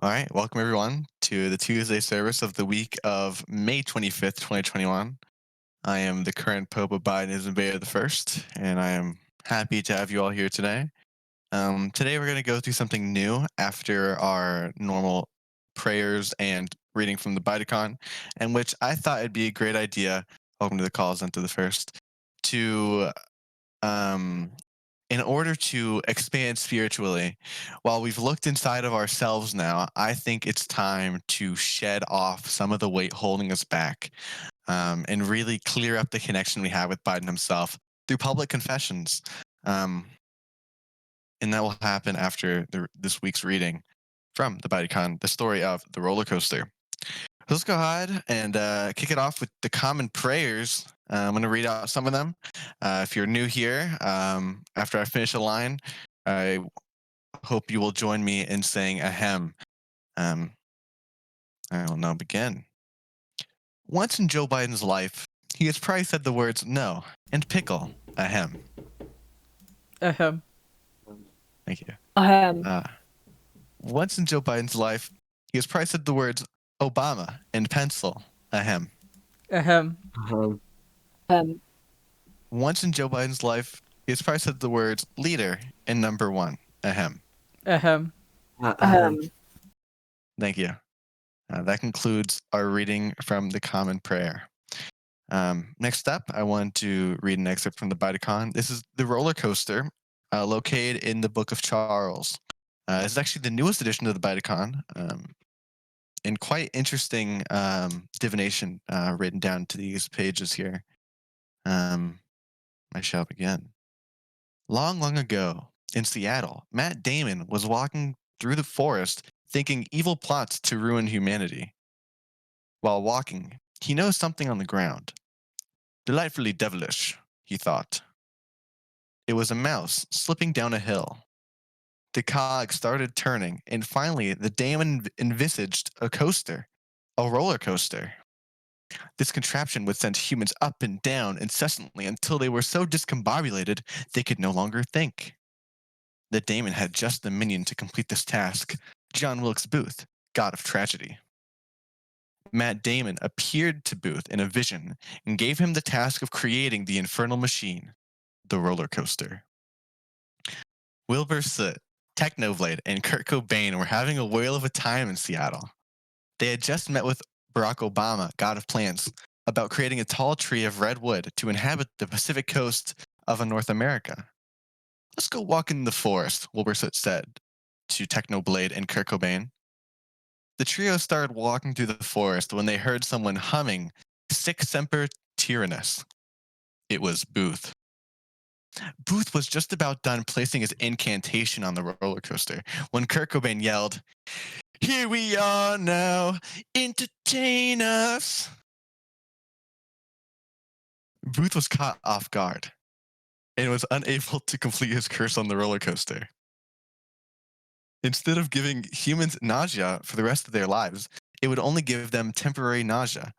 All right, welcome everyone to the Tuesday service of the week of May 25th, 2021. I am the current Pope of Biden Isambea the First, and I am happy to have you all here today. Today we're going to go through something new after our normal prayers and reading from the Bidecon, in which I thought it'd be a great idea, welcome to the calls into the first, to um, in order to expand spiritually, while we've looked inside of ourselves now, I think it's time to shed off some of the weight holding us back, and really clear up the connection we have with Biden himself through public confessions. Um, and that will happen after this week's reading from the Bidecon, the story of the roller coaster. Let's go ahead and kick it off with the common prayers. I'm going to read out some of them. If you're new here, after I finish a line, I hope you will join me in saying ahem. Um, I will now begin. Once in Joe Biden's life, he has probably said the words no and pickle, ahem. Ahem. Thank you. Ahem. Uh, once in Joe Biden's life, he has probably said the words Obama and pencil, ahem. Ahem. Ahem. Once in Joe Biden's life, he has probably said the words leader and number one, ahem. Ahem. Ahem. Thank you. That concludes our reading from the Common Prayer. Next up, I want to read an excerpt from the Bidecon. This is the roller coaster located in the Book of Charles. It's actually the newest edition of the Bidecon, and quite interesting divination written down to these pages here. I shall begin. Long, long ago, in Seattle, Matt Damon was walking through the forest thinking evil plots to ruin humanity. While walking, he noticed something on the ground. Delightfully devilish, he thought. It was a mouse slipping down a hill. The cog started turning, and finally the Damon envisaged a coaster, a roller coaster. This contraption would send humans up and down incessantly until they were so discombobulated they could no longer think. The Damon had just the minion to complete this task, John Wilkes Booth, god of tragedy. Matt Damon appeared to Booth in a vision and gave him the task of creating the infernal machine, the roller coaster. Wilbur Soot, Technoblade, and Kurt Cobain were having a whale of a time in Seattle. They had just met with Barack Obama, god of plants, about creating a tall tree of red wood to inhabit the Pacific coast of North America. Let's go walk in the forest, Wilbur Soot said to Technoblade and Kurt Cobain. The trio started walking through the forest when they heard someone humming Sic Semper Tyrannis. It was Booth. Booth was just about done placing his incantation on the roller coaster when Kurt Cobain yelled, "Here we are now, entertain us." Booth was caught off guard and was unable to complete his curse on the roller coaster. Instead of giving humans nausea for the rest of their lives, it would only give them temporary nausea.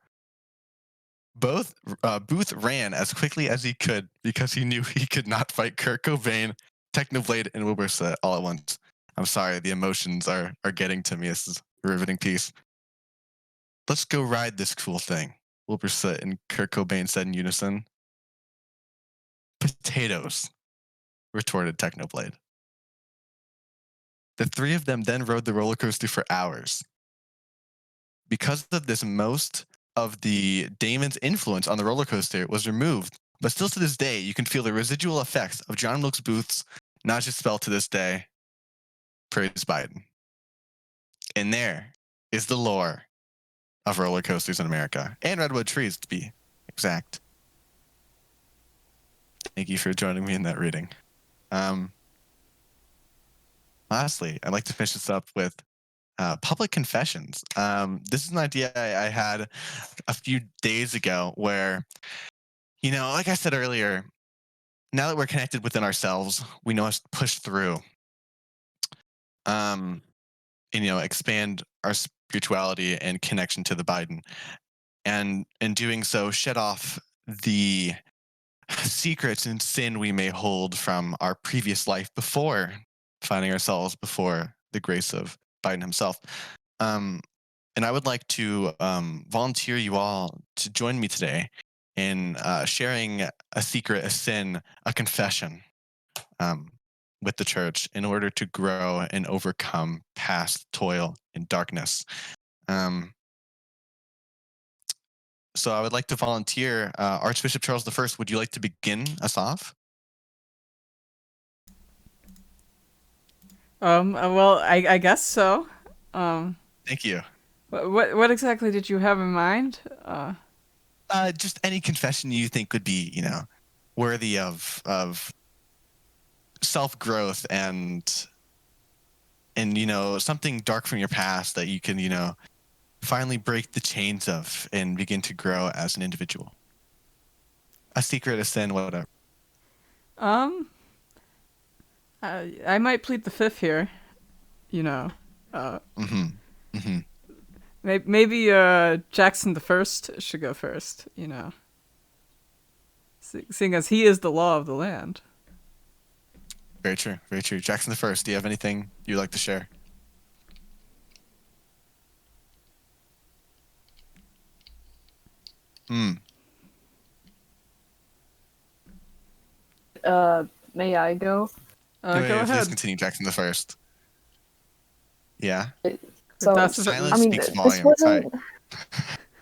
Booth ran as quickly as he could because he knew he could not fight Kurt Cobain, Technoblade, and Wilbur Soot all at once. I'm sorry, the emotions are getting to me. This is a riveting piece. Let's go ride this cool thing, Wilbur Soot and Kurt Cobain said in unison. Potatoes, retorted Technoblade. The three of them then rode the roller coaster for hours. Because of this, most of the Damon's influence on the roller coaster was removed, but still to this day, you can feel the residual effects of John Wilkes Booth's nausea spell to this day. Praise Biden. And there is the lore of roller coasters in America, and redwood trees to be exact. Thank you for joining me in that reading. Lastly, I'd like to finish this up with public confessions. This is an idea I had a few days ago where, like I said earlier, now that we're connected within ourselves, we know how to push through and, expand our spirituality and connection to the Biden. And in doing so, shed off the secrets and sin we may hold from our previous life before finding ourselves before the grace of Biden himself. Um, and I would like to volunteer you all to join me today in sharing a secret, a sin, a confession um, with the church in order to grow and overcome past toil and darkness. Um, so I would like to volunteer Archbishop Charles I. Would you like to begin us off? Well, I guess so. Um, Thank you. what exactly did you have in mind? Just any confession you think would be, worthy of self growth and something dark from your past that you can finally break the chains of and begin to grow as an individual. A secret, a sin, whatever. Um, I might plead the fifth here. You know, uh, Mm-hmm. Mm-hmm. maybe Jackson the First should go first. You know, seeing as he is the law of the land. Very true. Very true. Jackson the First. Do you have anything you'd like to share? Hmm. May I go? Go Please ahead. continue, Jackson the First. Yeah. So, That's Silence I mean, speaks this volumes. wasn't.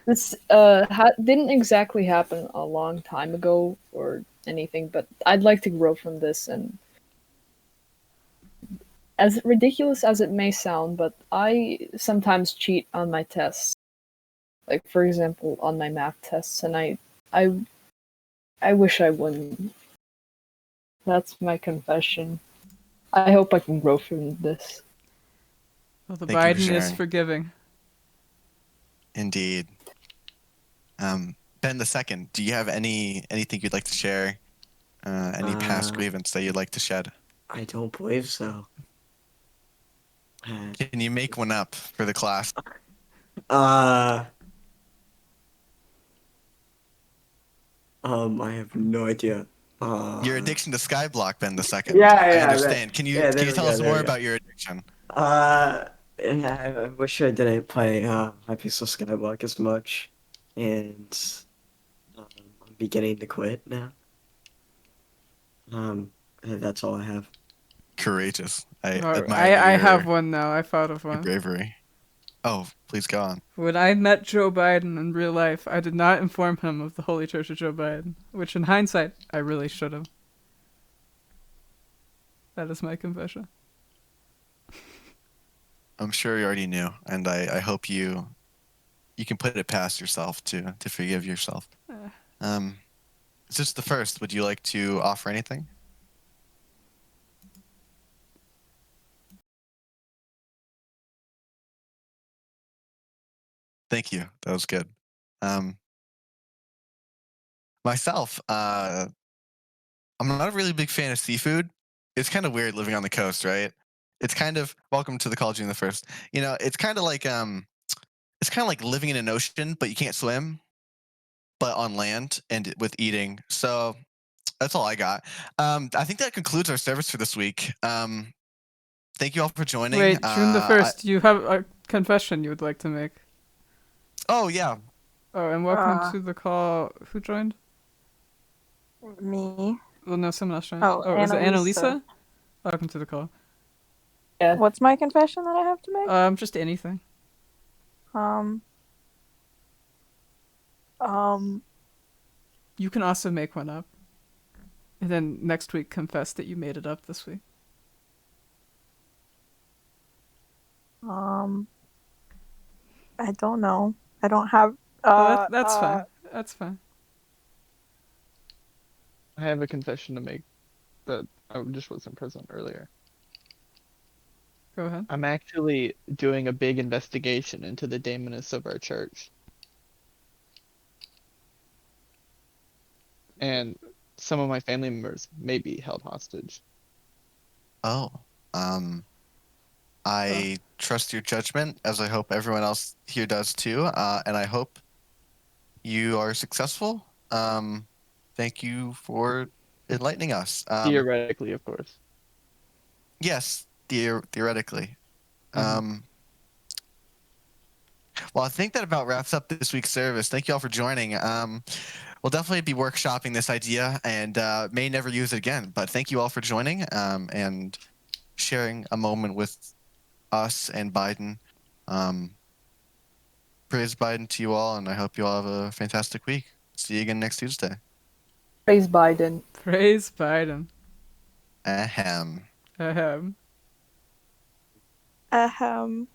This didn't exactly happen a long time ago or anything, but I'd like to grow from this. And as ridiculous as it may sound, but I sometimes cheat on my tests. Like, for example, on my math tests, and I wish I wouldn't. That's my confession. I hope I can grow from this. Well, the Thank you for Biden is sharing. forgiving. Indeed. Ben the Second. Do you have anything you'd like to share? Any past grievance that you'd like to shed? I don't believe so. Can you make one up for the class? I have no idea. Your addiction to Skyblock, Ben the Second. Yeah, I yeah, understand. Can you there we tell go, us there more we go. about your addiction? I wish I didn't play Hypixel Skyblock as much, and I'm beginning to quit now. That's all I have. Courageous. I Or, admire I your, have one now. I thought of your one. bravery. Oh, please go on. When I met Joe Biden in real life, I did not inform him of the Holy Church of Joe Biden, which in hindsight, I really should have. That is my confession. I'm sure you already knew, and I hope you can put it past yourself to forgive yourself. It's just the first. Would you like to offer anything? Thank you. That was good. Myself, I'm not a really big fan of seafood. It's kind of weird living on the coast, right? It's kind of welcome to the College June the First. It's kind of like living in an ocean, but you can't swim, but on land and with eating. So that's all I got. I think that concludes our service for this week. Thank you all for joining. Wait, June the 1st, you have a confession you would like to make. Oh yeah. Oh, and welcome to the call. Who joined? Me. Well, no, someone else joined. Oh, is it Annalisa. Annalisa? Welcome to the call. Yeah. What's my confession that I have to make? Just anything. You can also make one up. And then next week confess that you made it up this week. I don't know. I don't have. That's fine. That's fine. I have a confession to make that I just wasn't present earlier. Go ahead. I'm actually doing a big investigation into the daemonists of our church. And some of my family members may be held hostage. Oh. I trust your judgment, as I hope everyone else here does too. And I hope you are successful. Thank you for enlightening us. Theoretically, of course. Yes, theoretically. Well, I think that about wraps up this week's service. Thank you all for joining. We'll definitely be workshopping this idea and may never use it again. But thank you all for joining and sharing a moment with us and Biden. Praise Biden to you all, and I hope you all have a fantastic week. See you again next Tuesday. Praise Biden. Praise Biden. Ahem. Ahem. Ahem.